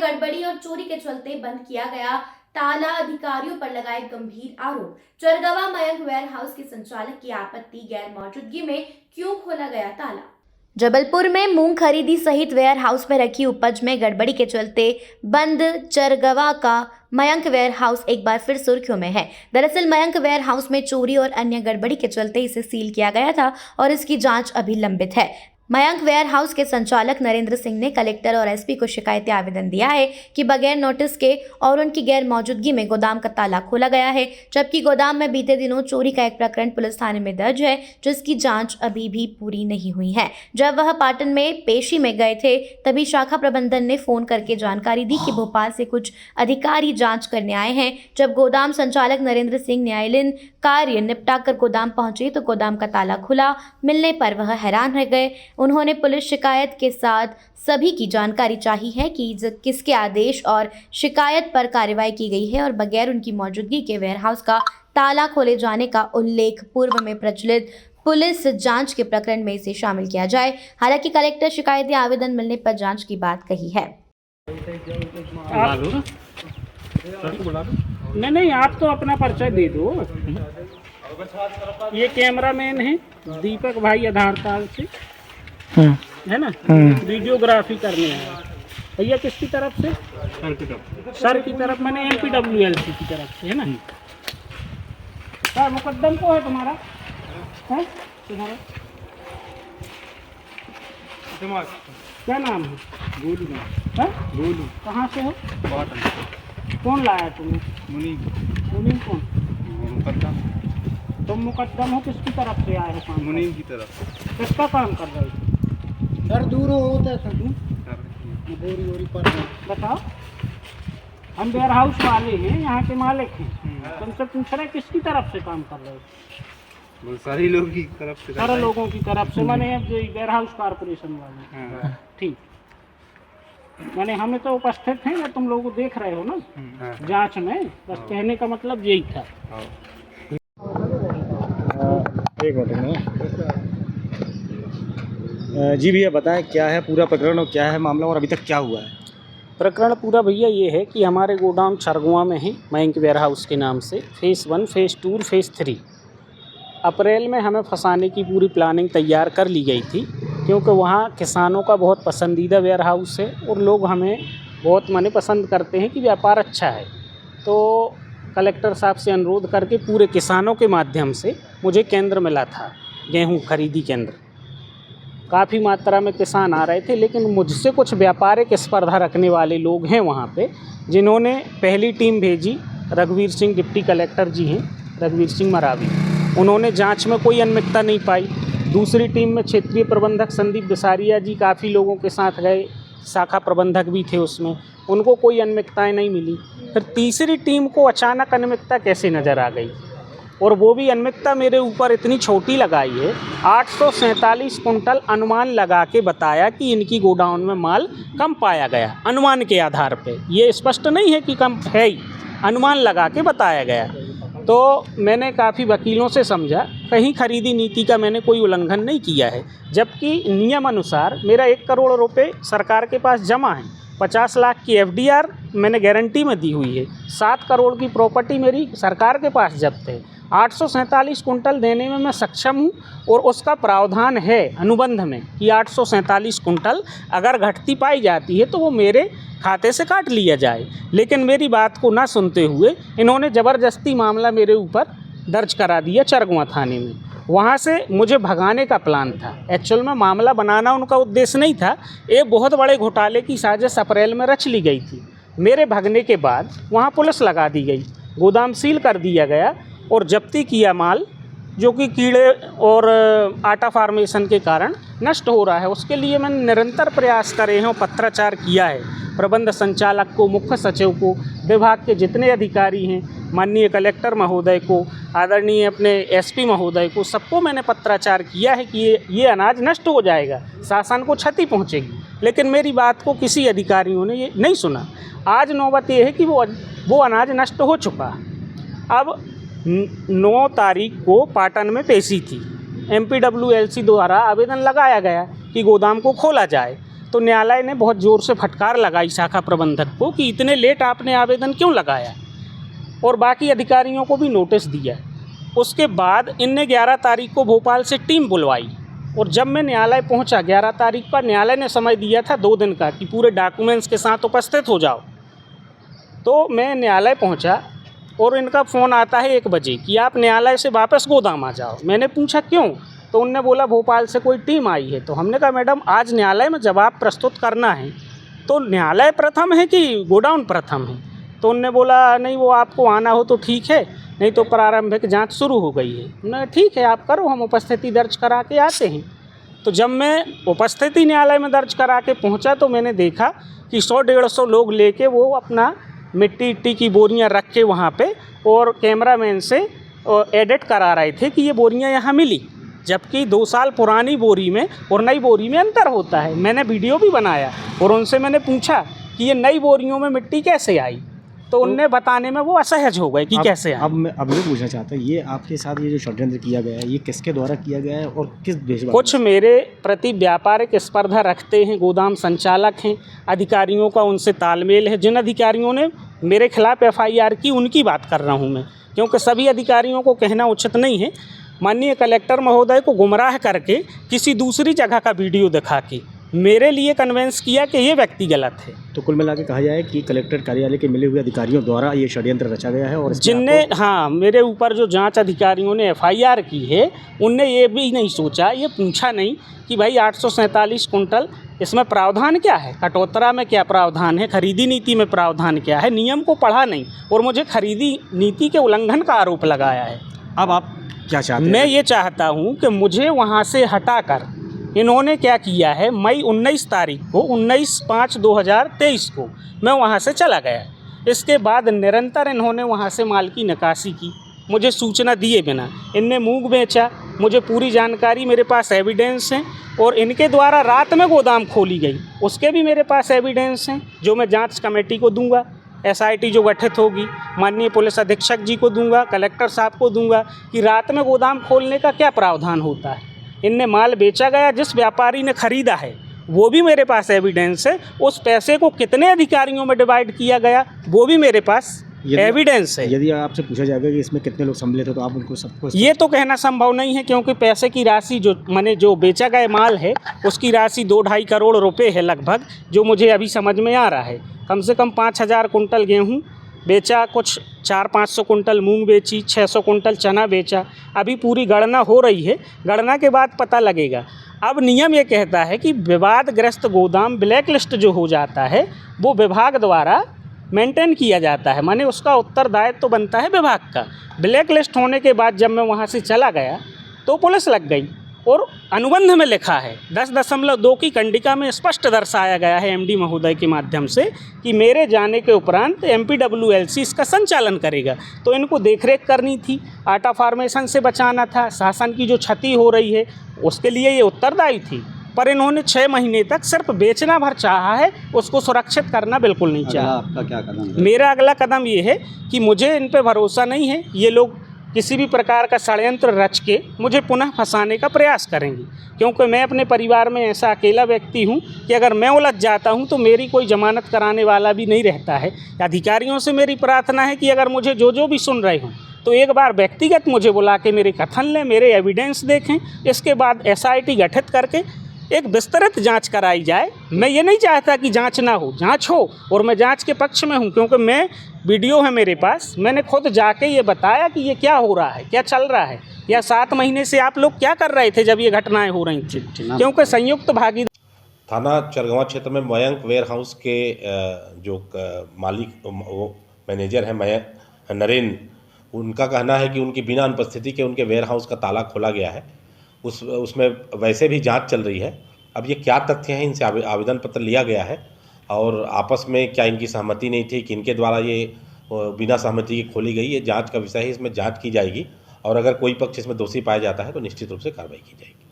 गड़बड़ी और चोरी के चलते बंद किया गया ताला, अधिकारियों पर लगाए गंभीर आरोप। चरगवा मयंक वेयर हाउस के संचालक की आपत्ति, गैर मौजूदगी में क्यों खोला गया ताला। जबलपुर में मूंग खरीदी सहित वेयर हाउस में रखी उपज में गड़बड़ी के चलते बंद चरगवा का मयंक वेयर हाउस एक बार फिर सुर्खियों में है। दरअसल मयंक वेयर हाउस में चोरी और अन्य गड़बड़ी के चलते इसे सील किया गया था और इसकी जांच अभी लंबित है। मयंक वेयर हाउस के संचालक नरेंद्र सिंह ने कलेक्टर और एसपी को शिकायती आवेदन दिया है कि बगैर नोटिस के और उनकी गैर मौजूदगी में गोदाम का ताला खोला गया है, जबकि गोदाम में बीते दिनों चोरी का एक प्रकरण पुलिस थाने में दर्ज है, जिसकी जांच अभी भी पूरी नहीं हुई है। जब वह पाटन में पेशी में गए थे, तभी शाखा प्रबंधन ने फोन करके जानकारी दी कि भोपाल से कुछ अधिकारी जाँच करने आए हैं। जब गोदाम संचालक नरेंद्र सिंह न्यायालयीन कार्य निपटाकर गोदाम पहुंचे तो गोदाम का ताला खुला मिलने पर वह हैरान रह गए। उन्होंने पुलिस शिकायत के साथ सभी की जानकारी चाही है कि किसके आदेश और शिकायत पर कार्रवाई की गई है और बगैर उनकी मौजूदगी के वेयरहाउस का ताला खोले जाने का उल्लेख पूर्व में प्रचलित पुलिस जांच के प्रकरण में इसे शामिल किया जाए। हालांकि कलेक्टर शिकायती आवेदन मिलने पर जांच की बात कही है। नहीं, आप तो अपना परिचय दे दो। ये कैमरामैन है दीपक भाई आधारताल से, है ना। वीडियोग्राफी करने हैं भैया। किसकी तरफ से? सर की तरफ, मैंने MPWLC की तरफ से, है ना। सर मुकद्दम को है तुम्हारा, है तुम्हारा क्या नाम है? गोलू। है गोलू। कहाँ से हो? कौन लाया तुम्हें? मुनीम कौन? तुम मुकद्दम हो, किसकी तरफ से आए हो? मुनीम की तरफ। किसका काम कर रहे हो? सर दूर होता है सर, बोरी पर बताओ। हम वेयर हाउस वाले हैं, यहाँ के मालिक हैं। तुमसे पूछ रहे किसकी तरफ से काम कर रहे हो? सारे लोगों की तरफ से। सारे लोगों की तरफ से, मैंने जो वेयर हाउस कारपोरेशन वाले। ठीक, मैंने हमें तो उपस्थित हैं या तुम लोग देख रहे हो ना जांच में, बस कहने का मतलब यही था। एक मिनट जी भैया, बताएं क्या है पूरा प्रकरण और क्या है मामला और अभी तक क्या हुआ है? प्रकरण पूरा भैया ये है कि हमारे गोदाम चरगुआ में है मयंक वेयर हाउस के नाम से, फेज़ 1, फेज़ 2 और फेज़ 3। अप्रैल में हमें फंसाने की पूरी प्लानिंग तैयार कर ली गई थी, क्योंकि वहाँ किसानों का बहुत पसंदीदा वेयर हाउस है और लोग हमें बहुत माने पसंद करते हैं कि व्यापार अच्छा है। तो कलेक्टर साहब से अनुरोध करके पूरे किसानों के माध्यम से मुझे केंद्र मिला था, गेहूं खरीदी केंद्र। काफ़ी मात्रा में किसान आ रहे थे, लेकिन मुझसे कुछ व्यापारिक स्पर्धा रखने वाले लोग हैं वहाँ पे, जिन्होंने पहली टीम भेजी। रघुवीर सिंह डिप्टी कलेक्टर जी हैं, रघुवीर सिंह मरावी, उन्होंने जांच में कोई अनियमितता नहीं पाई। दूसरी टीम में क्षेत्रीय प्रबंधक संदीप दसारिया जी काफ़ी लोगों के साथ गए, शाखा प्रबंधक भी थे उसमें, उनको कोई अनियमितताएँ नहीं मिली। फिर तीसरी टीम को अचानक अनियमितता कैसे नज़र आ गई, और वो भी अनियमितता मेरे ऊपर इतनी छोटी लगाई है। 847 कुंटल अनुमान लगा के बताया कि इनकी गोडाउन में माल कम पाया गया, अनुमान के आधार पे। ये स्पष्ट नहीं है कि कम है ही, अनुमान लगा के बताया गया। तो मैंने काफ़ी वकीलों से समझा, कहीं खरीदी नीति का मैंने कोई उल्लंघन नहीं किया है, जबकि नियम अनुसार मेरा 1 करोड़ रुपए सरकार के पास जमा है। 50 लाख की FDR मैंने गारंटी में दी हुई है। 7 करोड़ की प्रॉपर्टी मेरी सरकार के पास जब्त है। 847 कुंटल देने में मैं सक्षम हूँ, और उसका प्रावधान है अनुबंध में कि 847 कुंटल अगर घटती पाई जाती है तो वो मेरे खाते से काट लिया जाए। लेकिन मेरी बात को ना सुनते हुए इन्होंने ज़बरदस्ती मामला मेरे ऊपर दर्ज करा दिया चरगुआ थाने में। वहाँ से मुझे भगाने का प्लान था। एक्चुअल में मामला बनाना उनका उद्देश्य नहीं था। एक बहुत बड़े घोटाले की साजिश अप्रैल में रच ली गई थी। मेरे भगने के बाद वहाँ पुलिस लगा दी गई, गोदाम सील कर दिया गया और जब्ती किया माल, जो कि कीड़े और आटा फार्मेशन के कारण नष्ट हो रहा है। उसके लिए मैंने निरंतर प्रयास करे हैं और पत्राचार किया है प्रबंध संचालक को, मुख्य सचिव को, विभाग के जितने अधिकारी हैं, माननीय कलेक्टर महोदय को, आदरणीय अपने SP महोदय को, सबको मैंने पत्राचार किया है कि ये अनाज नष्ट हो जाएगा, शासन को क्षति पहुंचेगी। लेकिन मेरी बात को किसी अधिकारियों ने ये नहीं सुना। आज नौबत ये है कि वो अनाज नष्ट हो चुका। अब 9 तारीख को पाटन में पेशी थी, MPWLC द्वारा आवेदन लगाया गया कि गोदाम को खोला जाए। तो न्यायालय ने बहुत ज़ोर से फटकार लगाई शाखा प्रबंधक को कि इतने लेट आपने आवेदन क्यों लगाया, और बाकी अधिकारियों को भी नोटिस दिया। उसके बाद इनने 11 तारीख को भोपाल से टीम बुलवाई, और जब मैं न्यायालय पहुंचा 11 तारीख का, न्यायालय ने समय दिया था 2 दिन का कि पूरे डॉक्यूमेंट्स के साथ उपस्थित हो जाओ। तो मैं न्यायालय पहुंचा और इनका फ़ोन आता है 1 बजे कि आप न्यायालय से वापस गोदाम आ जाओ। मैंने पूछा क्यों, तो उनने बोला भोपाल से कोई टीम आई है। तो हमने कहा मैडम आज न्यायालय में जवाब प्रस्तुत करना है तो न्यायालय प्रथम है कि गोडाउन प्रथम है। तो उनने बोला नहीं, वो आपको आना हो तो ठीक है, नहीं तो प्रारंभिक जांच शुरू हो गई है। मैं ठीक है आप करो, हम उपस्थिति दर्ज करा के आते हैं। तो जब मैं उपस्थिति न्यायालय में दर्ज करा के पहुंचा तो मैंने देखा कि 100-150 लोग लेके वो अपना मिट्टी इट्टी की बोरियां रख के वहाँ पे और कैमरामैन से एडिट करा रहे थे कि ये बोरियां यहाँ मिली, जबकि 2 साल पुरानी बोरी में और नई बोरी में अंतर होता है। मैंने वीडियो भी बनाया और उनसे मैंने पूछा कि ये नई बोरियों में मिट्टी कैसे आई, तो उनने बताने में वो असहज हो गए कि कैसे आई। अब मैं पूछना चाहता हूँ, ये आपके साथ ये जो षड्यंत्र किया गया है ये किसके द्वारा किया गया है और किस देश? कुछ मेरे प्रति व्यापारिक स्पर्धा रखते हैं गोदाम संचालक हैं, अधिकारियों का उनसे तालमेल है। जिन अधिकारियों ने मेरे खिलाफ FIR की उनकी बात कर रहा हूँ मैं, क्योंकि सभी अधिकारियों को कहना उचित नहीं है। माननीय कलेक्टर महोदय को गुमराह करके किसी दूसरी जगह का वीडियो दिखा के मेरे लिए कन्वेंस किया कि ये व्यक्ति गलत है। तो कुल मिला के कहा जाए कि कलेक्टर कार्यालय के मिले हुए अधिकारियों द्वारा ये षड्यंत्र रचा गया है, और जिनने मेरे ऊपर जो जांच अधिकारियों ने FIR की है उनने ये भी नहीं सोचा, ये पूछा नहीं कि भाई 847 कुंटल इसमें प्रावधान क्या है, कटौतरा में क्या प्रावधान है, खरीदी नीति में प्रावधान क्या है। नियम को पढ़ा नहीं और मुझे खरीदी नीति के उल्लंघन का आरोप लगाया है। अब आप क्या चाहते हैं? मैं ये चाहता हूँ कि मुझे वहाँ से हटाकर इन्होंने क्या किया है, मई 19 तारीख को 19/5/2023 को मैं वहाँ से चला गया। इसके बाद निरंतर इन्होंने वहाँ से माल की निकासी की, मुझे सूचना दिए बिना। इनने मूंग बेचा, मुझे पूरी जानकारी, मेरे पास एविडेंस हैं, और इनके द्वारा रात में गोदाम खोली गई उसके भी मेरे पास एविडेंस हैं, जो मैं जांच कमेटी को दूंगा, SIT जो गठित होगी, माननीय पुलिस अधीक्षक जी को दूंगा, कलेक्टर साहब को दूंगा कि रात में गोदाम खोलने का क्या प्रावधान होता है। इनने माल बेचा गया, जिस व्यापारी ने ख़रीदा है वो भी मेरे पास एविडेंस है, उस पैसे को कितने अधिकारियों में डिवाइड किया गया वो भी मेरे पास एविडेंस है। यदि आपसे पूछा जाएगा कि इसमें कितने लोग सम्मिलित हो तो आप उनको सबको? ये तो कहना संभव नहीं है, क्योंकि पैसे की राशि जो बेचा गया माल है उसकी राशि 2-2.5 करोड़ रुपए है लगभग, जो मुझे अभी समझ में आ रहा है। कम से कम 5,000 कुंटल गेहूँ बेचा, कुछ 400-500 कुंटल मूंग बेची, 600 कुंटल चना बेचा। अभी पूरी गणना हो रही है, गणना के बाद पता लगेगा। अब नियम ये कहता है कि विवादग्रस्त गोदाम ब्लैक लिस्ट जो हो जाता है वो विभाग द्वारा मेंटेन किया जाता है, माने उसका उत्तरदायित्व तो बनता है विभाग का। ब्लैक लिस्ट होने के बाद जब मैं वहाँ से चला गया तो पुलिस लग गई, और अनुबंध में लिखा है 10.2 की कंडिका में स्पष्ट दर्शाया गया है MD महोदय के माध्यम से कि मेरे जाने के उपरांत MPWLC इसका संचालन करेगा। तो इनको देखरेख करनी थी, आटा फार्मेशन से बचाना था, शासन की जो क्षति हो रही है उसके लिए ये उत्तरदायी थी। पर इन्होंने 6 महीने तक सिर्फ बेचना भर चाहा है, उसको सुरक्षित करना बिल्कुल नहीं चाहा। आपका क्या कदम है? मेरा अगला कदम ये है कि मुझे इन पे भरोसा नहीं है, ये लोग किसी भी प्रकार का षड्यंत्र रच के मुझे पुनः फंसाने का प्रयास करेंगे, क्योंकि मैं अपने परिवार में ऐसा अकेला व्यक्ति हूं कि अगर मैं उलझ जाता हूं तो मेरी कोई जमानत कराने वाला भी नहीं रहता है। अधिकारियों से मेरी प्रार्थना है कि अगर मुझे जो भी सुन रहे हों तो एक बार व्यक्तिगत मुझे बुला के मेरे कथन लें, मेरे एविडेंस देखें, इसके बाद SIT गठित करके एक विस्तृत जांच कराई जाए। मैं ये नहीं चाहता कि जांच ना हो, जांच हो, और मैं जांच के पक्ष में हूँ, क्योंकि मैं वीडियो है मेरे पास, मैंने खुद जाके ये बताया कि ये क्या हो रहा है, क्या चल रहा है, या 7 महीने से आप लोग क्या कर रहे थे जब ये घटनाएं हो रही थी। क्योंकि संयुक्त भागीदारी थाना चरगवां क्षेत्र में मयंक वेयर हाउस के जो मालिक वो मैनेजर हैं मयंक नरेन, उनका कहना है कि उनकी बिना अनुपस्थिति के उनके वेयर हाउस का ताला खोला गया है। उसमें वैसे भी जांच चल रही है। अब ये क्या तथ्य हैं, इनसे आवेदन पत्र लिया गया है और आपस में क्या इनकी सहमति नहीं थी कि इनके द्वारा ये बिना सहमति की खोली गई, ये जांच का विषय है, इसमें जांच की जाएगी और अगर कोई पक्ष इसमें दोषी पाया जाता है तो निश्चित रूप से कार्रवाई की जाएगी।